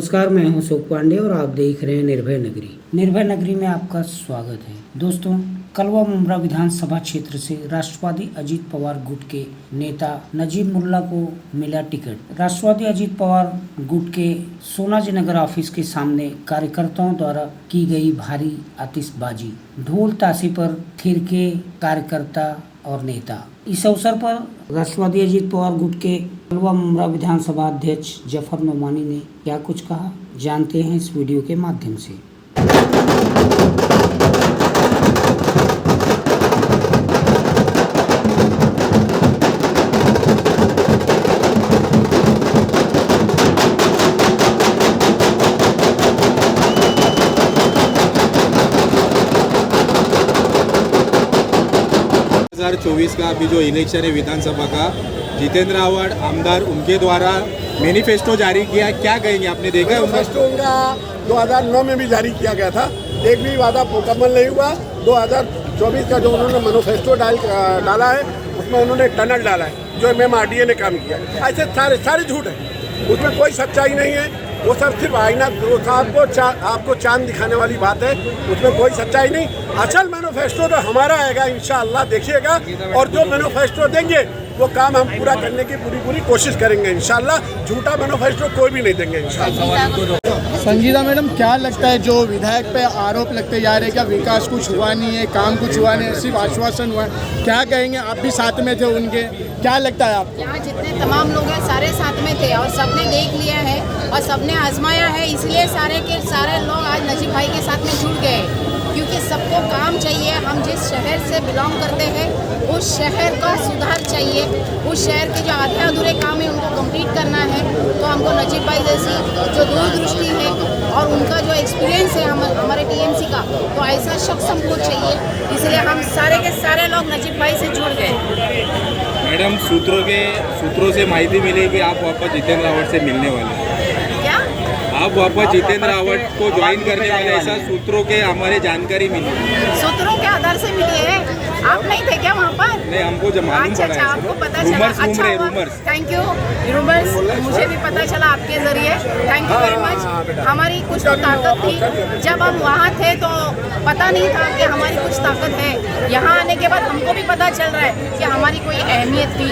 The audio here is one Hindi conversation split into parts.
नमस्कार, मैं हूं अशोक पांडे और आप देख रहे हैं निर्भय नगरी। निर्भय नगरी में आपका स्वागत है। दोस्तों, कलवा मुमरा विधानसभा क्षेत्र से राष्ट्रवादी अजीत पवार गुट के नेता नजीब मुल्ला को मिला टिकट। राष्ट्रवादी अजीत पवार गुट के सोनाजी नगर ऑफिस के सामने कार्यकर्ताओं द्वारा की गई भारी आतिशबाजी, ढोल ताशे पर थिरके कार्यकर्ता और नेता। इस अवसर पर राष्ट्रवादी अजीत पवार गुट के कलवा मुमरा विधानसभा अध्यक्ष जफर नोमानी ने क्या कुछ कहा, जानते हैं इस वीडियो के माध्यम से। 2024 का अभी जो इलेक्शन है विधानसभा का, जितेंद्र आव्हाड आमदार उनके द्वारा मैनिफेस्टो जारी किया, क्या कहेंगे? आपने देखा है मैनिफेस्टो उनका 2009 में भी जारी किया गया था, एक भी वादा मुकम्मल नहीं हुआ। 2024 का जो उन्होंने मैनिफेस्टो डाला है उसमें उन्होंने टनल डाला है जो MMRDA ने काम किया। ऐसे सारे झूठ है, उसमें कोई सच्चाई नहीं है। वो सब सिर्फ आईना आपको चांद दिखाने वाली बात है, उसमें कोई सच्चाई नहीं। असल मैनिफेस्टो तो हमारा आएगा इंशाअल्लाह, देखिएगा। और जो मैनिफेस्टो देंगे वो काम हम पूरा करने की पूरी कोशिश करेंगे इंशाअल्लाह। झूठा मैनिफेस्टो कोई भी नहीं देंगे इंशाअल्लाह। संगीता मैडम, क्या लगता है जो विधायक पे आरोप लगते जा रहे हैं, क्या विकास कुछ हुआ नहीं है, काम कुछ हुआ नहीं है, सिर्फ आश्वासन हुआ है, क्या कहेंगे? आप भी साथ में थे उनके, क्या लगता है आपको? यहाँ जितने तमाम लोग हैं सारे साथ में थे और सबने देख लिया है और सबने आजमाया है, इसलिए सारे के सारे लोग आज नजीब भाई के साथ में जुड़ गए, क्योंकि सबको काम चाहिए। हम जिस शहर से बिलोंग करते हैं उस शहर का सुधार चाहिए, उस शहर के जो आधे अधूरे काम है उनको कंप्लीट करना है। तो हमको नजीब भाई जैसी जो दूरदृष्टि है और उनका जो एक्सपीरियंस है हमारे TMC का, तो ऐसा शख्स हमको चाहिए, इसलिए हम सारे के सारे लोग नजीब भाई से जुड़ गए। मैडम, सूत्रों से माहिती मिली कि आप वापस जितेंद्र आव्हाड से मिलने वाले हैं। क्या आप वापस जितेंद्र आव्हाड को ज्वाइन करने वाले, ऐसा सूत्रों के हमारे जानकारी मिली। सूत्रों के आधार से मिली है, आप नहीं थे क्या वहाँ पर? नहीं, हमको जब मालूम पड़ा है। आपको पता चला? रूमर्स। थैंक यू रूमर्स, मुझे भी पता चला आपके जरिए, थैंक यू वेरी मच। हमारी कुछ तो ताकत थी, जब हम वहाँ थे तो पता नहीं था कि हमारी कुछ ताकत है। यहाँ आने के बाद हमको भी पता चल रहा है कि हमारी कोई अहमियत थी।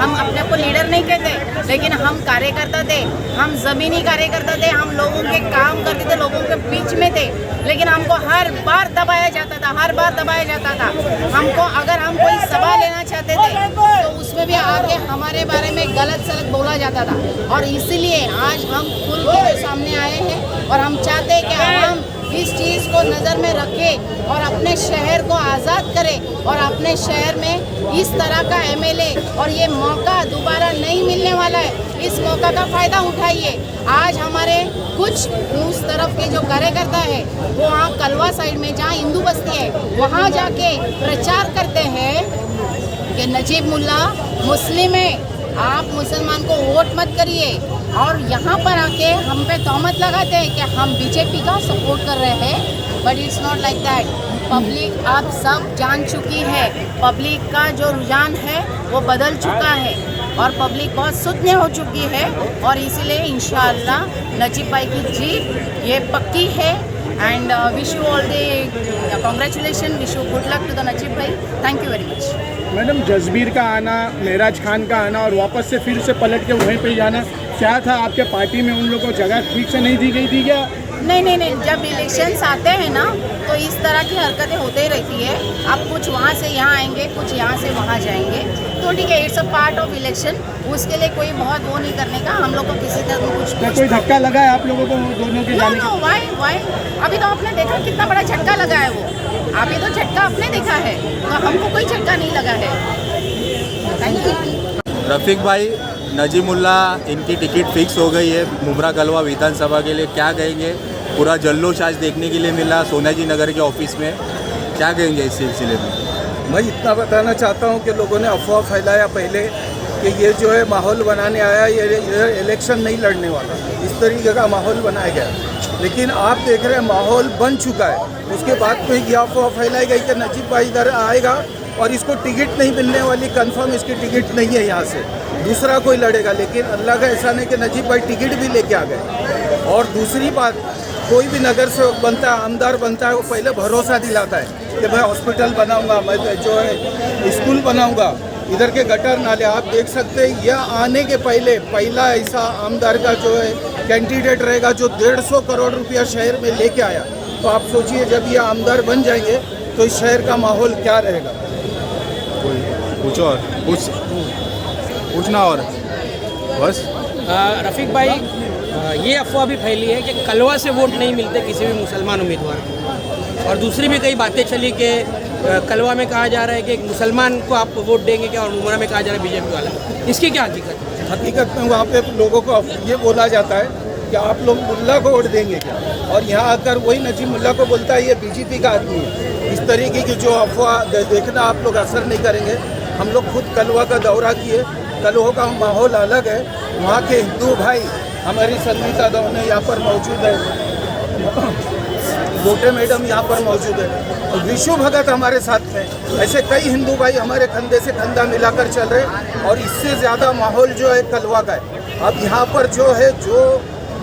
हम अपने को लीडर नहीं कहते, लेकिन हम कार्यकर्ता थे, हम ज़मीनी कार्यकर्ता थे, हम लोगों के काम करते थे, लोगों के बीच में थे, लेकिन हमको हर बार दबाया जाता था, हर बार दबाया जाता था। हमको अगर हम कोई सभा लेना चाहते थे तो उसमें भी आके हमारे बारे में गलत सलत बोला जाता था, और इसलिए आज हम खुल के सामने आए हैं और हम चाहते हैं कि हम इस चीज़ को नज़र में रखें और अपने शहर को आज़ाद करें और अपने शहर में इस तरह का MLA, और ये मौका दोबारा नहीं मिलने वाला है, इस मौका का फ़ायदा उठाइए। आज हमारे कुछ उस तरफ के जो कार्यकर्ता है वो वहाँ कलवा साइड में जहाँ हिंदू बस्ती है वहाँ जाके प्रचार करते हैं कि नजीब मुल्ला मुस्लिम है, आप मुसलमान को वोट मत करिए, और यहाँ पर आके हम पे तहमत लगाते हैं कि हम BJP का सपोर्ट कर रहे हैं। But it's not like that. Public आप सब जान चुकी है, पब्लिक का जो रुझान है वो बदल चुका है और पब्लिक बहुत सुधने हो चुकी है, और इसीलिए इंशाअल्लाह नजीब भाई की जीत ये पक्की है। And wish you all the congratulation, wish you good luck to the Najeeb भाई। Thank you very much. Madam, Jasbir का आना, मेराज खान का आना और वापस से फिर से पलट के वहीं पे जाना, क्या था? आपके पार्टी में उन लोगों को जगह ठीक से नहीं दी गई थी क्या? नहीं, जब इलेक्शंस आते हैं ना तो इस तरह की हरकतें होते ही रहती है। आप कुछ वहाँ से यहाँ आएंगे, कुछ यहाँ से वहाँ जाएंगे, तो ठीक है, it's a part of election. उसके लिए कोई बहुत वो नहीं करने का, हम लोग को किसी तरह कुछ कोई धक्का लगा है आप लोगों को दोनों के जाने? नो, वाई अभी तो आपने देखा कितना बड़ा झटका लगा है वो, अभी तो झटका आपने देखा है, तो हमको कोई झटका नहीं लगा है। Thank you. रफीक भाई, नजीब मुल्ला इनकी टिकट फिक्स हो गई है मुमरा कलवा विधानसभा के लिए, क्या कहेंगे? पूरा जल्लोश आज देखने के लिए मिला सोनाजी नगर के ऑफिस में, क्या कहेंगे इस सिलसिले में? मैं इतना बताना चाहता हूं कि लोगों ने अफवाह फैलाया पहले कि ये जो है माहौल बनाने आया, ये इलेक्शन नहीं लड़ने वाला, इस तरीके का माहौल बनाया गया, लेकिन आप देख रहे हैं माहौल बन चुका है। उसके बाद में ये अफवाह फैलाई गई कि नजीब भाई इधर आएगा और इसको टिकट नहीं मिलने वाली, कंफर्म इसकी टिकट नहीं है यहाँ से। दूसरा कोई लड़ेगा। लेकिन अल्लाह का एहसान है कि नजीब भाई टिकट भी लेके आ गए। और दूसरी बात, कोई भी नगर सेवक बनता है, आमदार बनता है, वो पहले भरोसा दिलाता है कि मैं हॉस्पिटल बनाऊंगा, मैं जो है स्कूल बनाऊंगा, इधर के गटर नाले आप देख सकते हैं। यह आने के पहले पहला ऐसा आमदार का जो है कैंडिडेट रहेगा जो 150 करोड़ रुपया शहर में लेके आया। तो आप सोचिए जब ये आमदार बन जाएंगे तो इस शहर का माहौल क्या रहेगा। पूछो और पूछना और बस। रफ़ीक भाई, ये अफवाह भी फैली है कि कलवा से वोट नहीं मिलते किसी भी मुसलमान उम्मीदवार को, और दूसरी भी कई बातें चली कि कलवा में कहा जा रहा है कि एक मुसलमान को आप वोट देंगे क्या, और मुमरा में कहा जा रहा है बीजेपी वाला। इसकी क्या हकीकत है? हकीकत में वहाँ पे लोगों को ये बोला जाता है कि आप लोग मुल्ला को वोट देंगे क्या, और यहाँ आकर वही नजीब मुल्ला को बोलता है ये बीजेपी का आदमी है। इस तरीके की जो अफवाह देखना आप लोग असर नहीं करेंगे। हम लोग खुद कलवा का दौरा किए, कलवा का माहौल अलग है। वहाँ के हिंदू भाई, हमारी संगीता दौने यहाँ पर मौजूद है, गोटे मैडम यहाँ पर मौजूद है, विशु भगत हमारे साथ में, ऐसे कई हिंदू भाई हमारे कंधे से कंधा मिलाकर चल रहे। और इससे ज़्यादा माहौल जो है कलवा का है। अब यहाँ पर जो है जो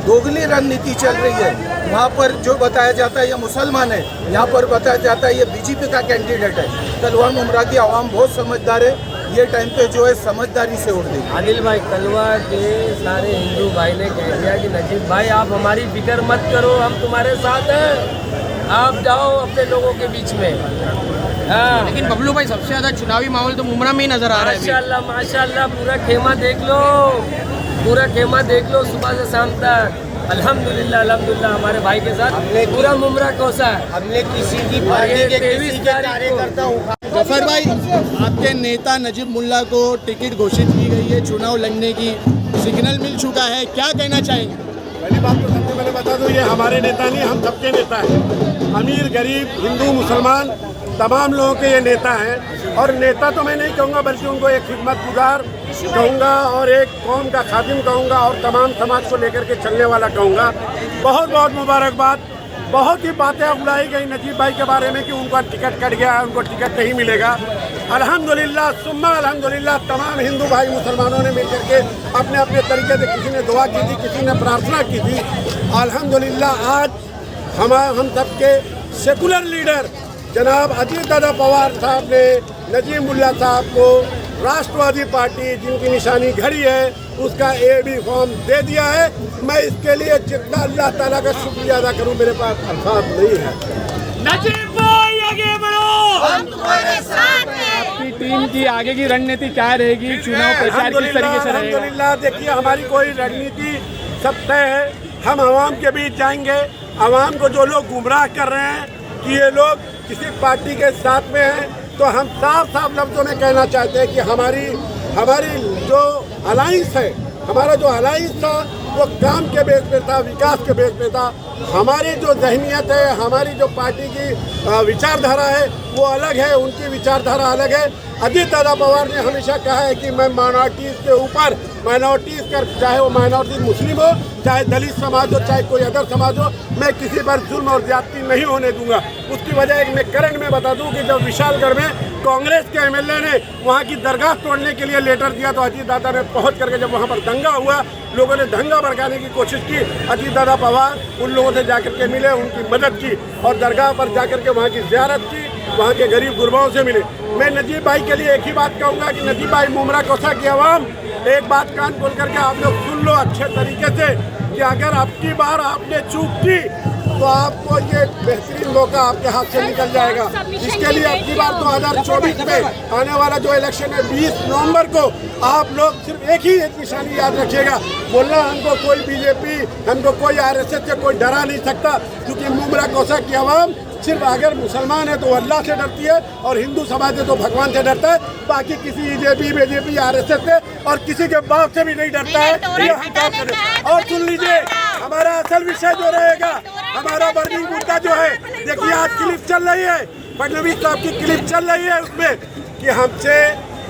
दोगली रणनीति चल रही है, वहाँ पर जो बताया जाता है ये मुसलमान है, यहाँ पर बताया जाता है ये बीजेपी का कैंडिडेट है। कलवा मुमरा की आवाम बहुत समझदार है, ये टाइम पे जो है समझदारी से वोट देगी। आदिल भाई, कलवा के सारे हिंदू भाई ने कह दिया कि नजीब भाई आप हमारी फिक्र मत करो, हम तुम्हारे साथ हैं, आप जाओ अपने लोगों के बीच में। हाँ, लेकिन बबलू भाई सबसे ज़्यादा चुनावी माहौल तो मुमरा में ही नज़र आ रहा है। माशाल्लाह माशाल्लाह, पूरा खेमा देख लो, पूरा खेमा देख लो सुबह से शाम तक। अल्हम्दुलिल्लाह अल्हम्दुलिल्लाह हमारे भाई के साथ पूरा मुमरा कोसा है। हमने किसी की पार्टी के 23 कार्यकर्ता हूँ। जफर भाई, आपके नेता नजीब मुल्ला को टिकट घोषित की गई है, चुनाव लड़ने की सिग्नल मिल चुका है, क्या कहना चाहेंगे? पहली बात तो सबसे पहले बता दूं, ये हमारे नेता नहीं, हम सबके नेता हैं। अमीर गरीब हिंदू मुसलमान तमाम लोगों के ये नेता हैं। और नेता तो मैं नहीं कहूँगा, बल्कि उनको एक खिदमतगुजार कहूँगा और एक कौम का खादिम कहूँगा और तमाम समाज को लेकर के चलने वाला कहूँगा। बहुत बहुत मुबारकबाद। बहुत ही बातें उड़ाई गई नजीब भाई के बारे में कि उनका टिकट कट गया है, उनको टिकट नहीं मिलेगा। अल्हम्दुलिल्लाह सुम्मा अल्हम्दुलिल्लाह तमाम हिंदू भाई मुसलमानों ने मिलकर के अपने अपने तरीके से, किसी ने दुआ की थी, किसी ने प्रार्थना की थी। अल्हम्दुलिल्लाह आज हम सबके सेकुलर लीडर जनाब अजीत दादा पवार साहब ने नजीब मुल्ला साहब को राष्ट्रवादी पार्टी जिनकी निशानी घड़ी है उसका AB फॉर्म दे दिया है। मैं इसके लिए जितना अल्लाह ताला का शुक्रिया अदा करूं मेरे पास अल्फाज नहीं है। नजीब भाई आगे बढ़ो, हम तुम्हारे साथ हैं। आपकी टीम की आगे की रणनीति क्या रहेगी, चुनाव प्रचार किस तरीके से रहेगा? अल्हम्दुलिल्लाह देखिए, हमारी कोई रणनीति सब तय है। हम आवाम के बीच जाएंगे। आवाम को जो लोग गुमराह कर रहे हैं कि ये लोग किसी पार्टी के साथ में हैं, तो हम साफ साफ लफ्ज़ों में कहना चाहते हैं कि हमारी जो अलाइंस है, हमारा जो अलाइंस था वो काम के बेस पे था, विकास के बेस पे था। हमारी जो जहनीत है, हमारी जो पार्टी की विचारधारा है वो अलग है, उनकी विचारधारा अलग है। अजीत दादा पवार ने हमेशा कहा है कि मैं माइनॉरिटीज़ के ऊपर, माइनॉरिटीज़ का चाहे वो माइनॉरिटी मुस्लिम हो, चाहे दलित समाज हो, चाहे कोई अदर समाज हो, मैं किसी पर जुल्म और ज्यादती नहीं होने दूंगा। उसकी वजह एक मैं करंट में बता दूं कि जब विशालगढ़ में कांग्रेस के MLA ने वहाँ की दरगाह तोड़ने के लिए लेटर दिया तो अजीत दादा ने पहुँच करके जब वहाँ पर दंगा हुआ, लोगों ने दंगा भड़काने की कोशिश की, अजीत दादा पवार उन लोगों से जाकर के मिले, उनकी मदद की और दरगाह पर जाकर के वहाँ की ज़ियारत की, वहाँ के गरीब गुरबाओं से मिले। मैं नजीब भाई के लिए एक ही बात कहूँगा कि नजीब भाई मुमरा कोसा की आवाम, एक बात कान खोल करके आप लोग सुन लो अच्छे तरीके से कि अगर अब की बार आपने चूक की तो आपको ये बेहतरीन मौका आपके हाथ से निकल जाएगा। इसके लिए अब की बार 2024 में आने वाला जो इलेक्शन है 20 नवंबर को, आप लोग सिर्फ एक निशानी याद रखिएगा, बोलना हमको कोई बीजेपी, हमको कोई RSS से कोई डरा नहीं सकता, क्योंकि मुमरा कोसा की आवाम सिर्फ अगर मुसलमान है तो अल्लाह से डरती है और हिंदू समाज है तो भगवान से डरता है। बाकी किसी बीजेपी RSS से और किसी के बाप से भी नहीं डरता है। ये हम काम करें। और सुन लीजिए, हमारा असल विषय जो रहेगा, हमारा बर्निंग मुद्दा जो है, देखिए आज क्लिप चल रही है, फडणवीस साहब की क्लिप चल रही है उसमें कि हमसे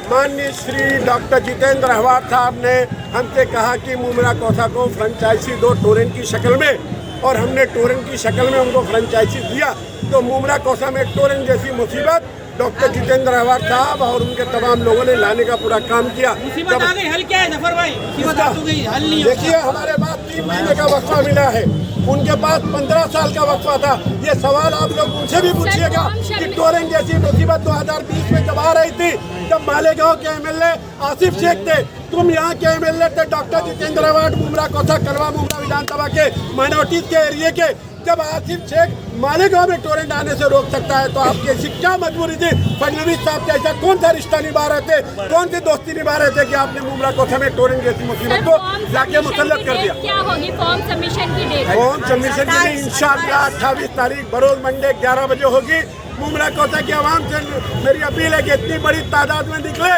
माननीय श्री डॉक्टर जितेंद्र अहवार साहब ने हमसे कहा कि मुमरा कोसा को फ्रेंचाइजी दो टोरेंट की शक्ल में, और हमने टोरेंट की शक्ल में उनको फ्रेंचाइजी दिया। तो मुमरा कोसा में टोरेंट जैसी मुसीबत डॉक्टर जितेंद्र अवार्ड साहब और उनके तमाम लोगों ने लाने का पूरा काम किया। मुसीबत आ गई, हल क्या है जफर भाई? मुसीबत आ तो गई, हल नहीं होगा। देखिए, हमारे पास 3 महीने का वक्फा मिला है, उनके पास 15 साल का वक्फा था। ये सवाल आप लोग उनसे भी पूछिएगा कि टोरेंट जैसी मुसीबत 2020 में जब आ रही थी, जब मालेगांव के एमएलए आसिफ शेख थे, तुम यहाँ के एमएलए थे डॉक्टर जितेंद्र अवार्ड मुमरा कोसा कलवा मुमरा विधानसभा के माइनॉरिटीज के एरिए के, जब आसिफ शेख मालेगांव में टोरेंट आने से रोक सकता है तो आपकी ऐसी क्या मजबूरी थी? फडणवीस साहब के ऐसा कौन सा रिश्ता निभा रहे थे, कौन सी दोस्ती निभा रहे थे कि आपने मुमरा कोसा में टोरेंट जैसी मुसीबत को जाके मुसल्लत कर दिया? क्या होगी फॉर्म सबमिशन की डेट? फॉर्म सबमिशन के लिए इंशाअल्लाह 28 तारीख बरोज मंडे 11 बजे होगी। मुमरा कोसा की आवाम से मेरी अपील है कि इतनी बड़ी तादाद में निकले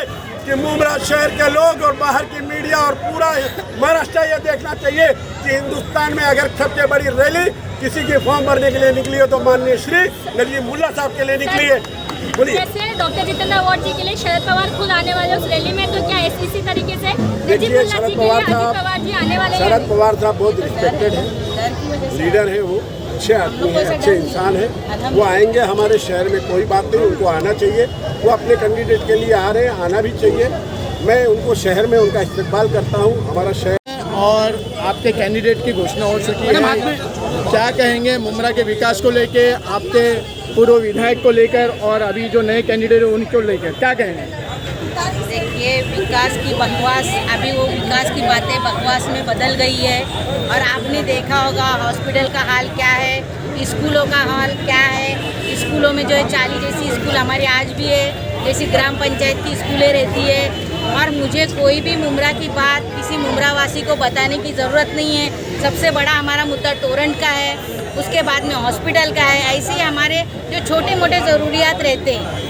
कि मुमरा शहर के लोग और बाहर की मीडिया और पूरा महाराष्ट्र ये देखना चाहिए कि हिंदुस्तान में अगर सबसे बड़ी रैली किसी की फॉर्म भरने के लिए निकली हो तो माननीय श्री नजीब मुल्ला साहब के लिए निकली है। बोलिए। जैसे डॉक्टर जितेंद्र अवार्ड जी के लिए शरद पवार खुद आने वाले उस रैली में, तो क्या इसी तरीके से देखिए, शरद पवार साहब बहुत रिस्पेक्टेड है, लीडर है, वो अच्छे आदमी है, अच्छे इंसान है, वो आएंगे। हमारे शहर में कोई बात नहीं, उनको आना चाहिए, वो अपने कैंडिडेट के लिए आ रहे हैं, आना भी चाहिए। मैं उनको शहर में उनका इस्तेमाल करता हूँ। हमारा शहर और आपके कैंडिडेट की घोषणा हो चुकी है, क्या कहेंगे मुमरा के विकास को लेके, आपके पूर्व विधायक को लेकर और अभी जो नए कैंडिडेट हैं उनको लेकर क्या कहेंगे? देखिए, विकास की बकवास, अभी वो विकास की बातें बकवास में बदल गई है। और आपने देखा होगा हॉस्पिटल का हाल क्या है, स्कूलों का हाल क्या है। स्कूलों में जो है 40 जैसी स्कूल हमारी आज भी है, जैसी ग्राम पंचायत की स्कूलें रहती है। और मुझे कोई भी मुमरा की बात किसी मुमरावासी को बताने की ज़रूरत नहीं है। सबसे बड़ा हमारा मुद्दा टोरेंट का है, उसके बाद में हॉस्पिटल का है। ऐसे ही हमारे जो छोटे मोटे ज़रूरियात रहते हैं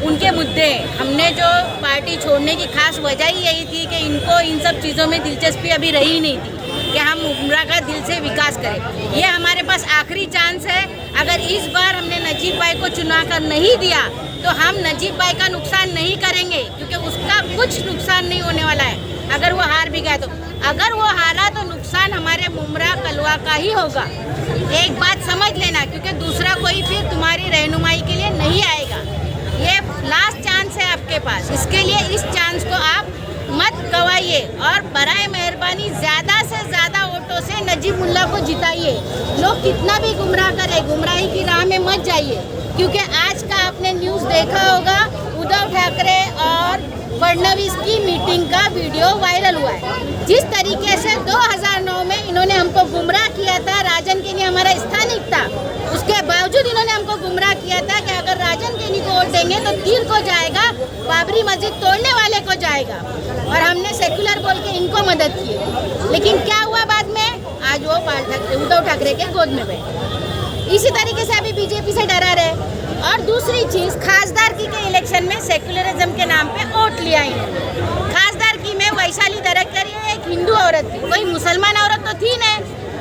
उनके मुद्दे। हमने जो पार्टी छोड़ने की खास वजह ही यही थी कि इनको इन सब चीज़ों में दिलचस्पी अभी रही नहीं थी कि हम मुमरा का दिल से विकास करें। ये हमारे पास आखिरी चांस है। अगर इस बार हमने नजीब भाई को चुना कर नहीं दिया तो हम नजीब भाई का नुकसान नहीं करेंगे, क्योंकि उसका कुछ नुकसान नहीं होने वाला है अगर वो हार भी गया तो। अगर वो हारा तो नुकसान हमारे मुमरा कलवा का ही होगा। एक बात समझ लेना, क्योंकि दूसरा कोई फिर तुम्हारी रहनुमाई के लिए नहीं आएगा। ये लास्ट चांस है आपके पास, इसके लिए इस चांस को आप मत गवाइए और बराए मेहरबानी ज़्यादा से ज़्यादा वोटों से नजीब मुल्ला को जिताइए। लोग कितना भी गुमराह करे, गुमराही की राह में मत जाइए, क्योंकि आज का आपने न्यूज़ देखा होगा, उद्धव ठाकरे और फडणवीस की मीटिंग का वीडियो वायरल हुआ है। जिस तरीके से 2009 में इन्होंने हमको गुमराह किया था, राजन केनी हमारा स्थानिक था, उसके बावजूद इन्होंने हमको गुमराह किया था कि अगर राजन केनी को वोट देंगे तो तीर को जाएगा, बाबरी मस्जिद तोड़ने वाले को जाएगा। और हमने सेक्युलर बोल के इनको मदद की। लेकिन क्या हुआ बाद में? आज वो उद्धव ठाकरे के गोद में बैठे। इसी तरीके से अभी बीजेपी से डरा रहे। और दूसरी चीज़, खासदारकी के इलेक्शन में सेक्युलरिज्म के नाम पे वोट लिया इन्होंने। खासदारकी में वैशाली दरकरी एक हिंदू औरत थी, कोई मुसलमान औरत तो थी नहीं,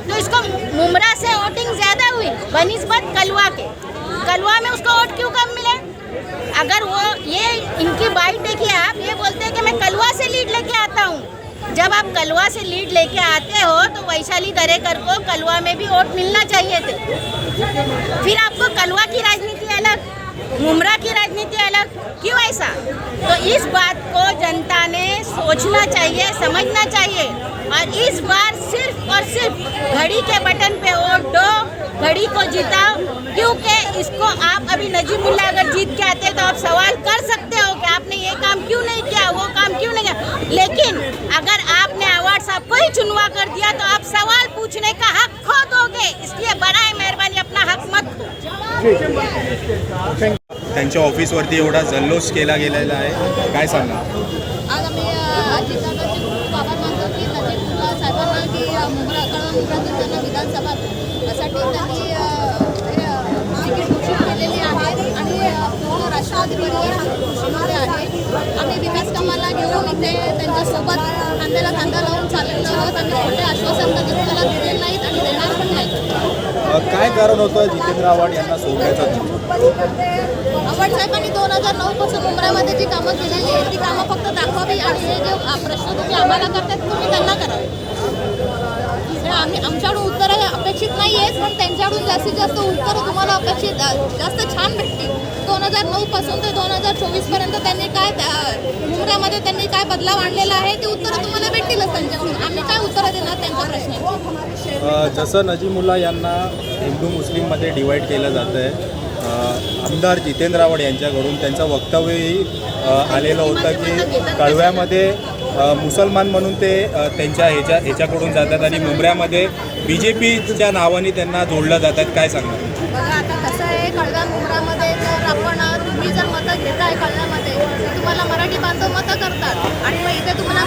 तो इसको मुमरा से वोटिंग ज़्यादा हुई बनिस्बत कलवा के। कलवा में उसको वोट क्यों कम मिले? अगर वो ये इनकी बाइट देखिए आप, ये बोलते हैं कि मैं कलवा से लीड लेके आता हूँ। जब आप कलवा से लीड लेके आते हो तो वैशाली दरेकर को कलवा में भी वोट मिलना चाहिए थे। फिर आपको कलवा की राजनीति अलग, मुमरा की राजनीति अलग, क्यों ऐसा? तो इस बात को जनता ने सोचना चाहिए, समझना चाहिए। और इस बार सिर्फ और सिर्फ घड़ी के बटन पे वोट दो, घड़ी को जिताओ। क्योंकि इसको आप अभी नजीब मुल्ला अगर जीत के आते तो आप सवाल कर सकते हो कि आपने ये काम क्यों नहीं किया, वो काम क्यों नहीं किया। लेकिन अगर आपने अवार्ड साहब को ही चुनवा कर दिया तो आप सवाल पूछने का हक खो दोगे। इसलिए बराए मेहरबानी अपना हक मत खो। त्यांच्या ऑफिसवरती एवढा जल्लोष केला गेलेला आहे, काय सांगणार? आज आम्ही जिल्हाध्यक्षांचे खूप आभार मानतो की नजीब मुल्ला साहेबांना की मुमरातून त्यांना विधानसभासाठी त्यांनी तिकीट घोषित केलेली आहे आणि पूर्ण राष्ट्रवादी परिवार खुशीमध्ये आहे। आम्ही विकास कामाला घेऊन इथे त्यांच्यासोबत खांद्याला खांदा लावून चाललेलो आहोत। आम्ही खोटे आश्वासन कधी त्याला दिले नाहीत आणि देणार पण नाही। काय कारण होतं जितेंद्र आव्हाड यांना सोडण्याचं? आव्हाड साहेबांनी 2009 पासून मुंबईमध्ये जी कामं केलेली आहेत ती कामं फक्त दाखवावी आणि हे जे प्रश्न तुम्ही आम्हाला करतात तुम्ही त्यांना करावे। आमच्याकडून उत्तरं अपेक्षित नाही आहेत, पण त्यांच्याकडून जास्तीत जास्त उत्तरं तुम्हाला अपेक्षित जास्त छान भेटतील. 2009 पासून ते 2024 पर्यंत त्यांनी काय मुंब्र्यामध्ये त्यांनी काय बदलाव आणलेला आहे ते उत्तरं तुम्हाला भेटतीलच त्यांच्याकडून. आम्ही काय उत्तरं देणार त्यांच्या प्रश्नाची. जसं नजीमुल्ला यांना हिंदू मुस्लिममध्ये डिवाईड केलं जातं आहे, आमदार जितेंद्र आव्हाड यांच्याकडून त्यांचं वक्तव्यही आलेलं होतं की कळव्यामध्ये मुसलमान म्हणून ते त्यांच्या ह्याच्याकडून जातात आणि मुंब्र्यामध्ये BJPच्या नावाने त्यांना जोडलं जातात. काय सांगणार? बघा आता कसं आहे, कळव्या मुंब्रामध्ये तुम्ही जर मतं घेताय कळव्यामध्ये तर तुम्हाला मराठी बांधव मतं करतात आणि मग इथे तुम्हाला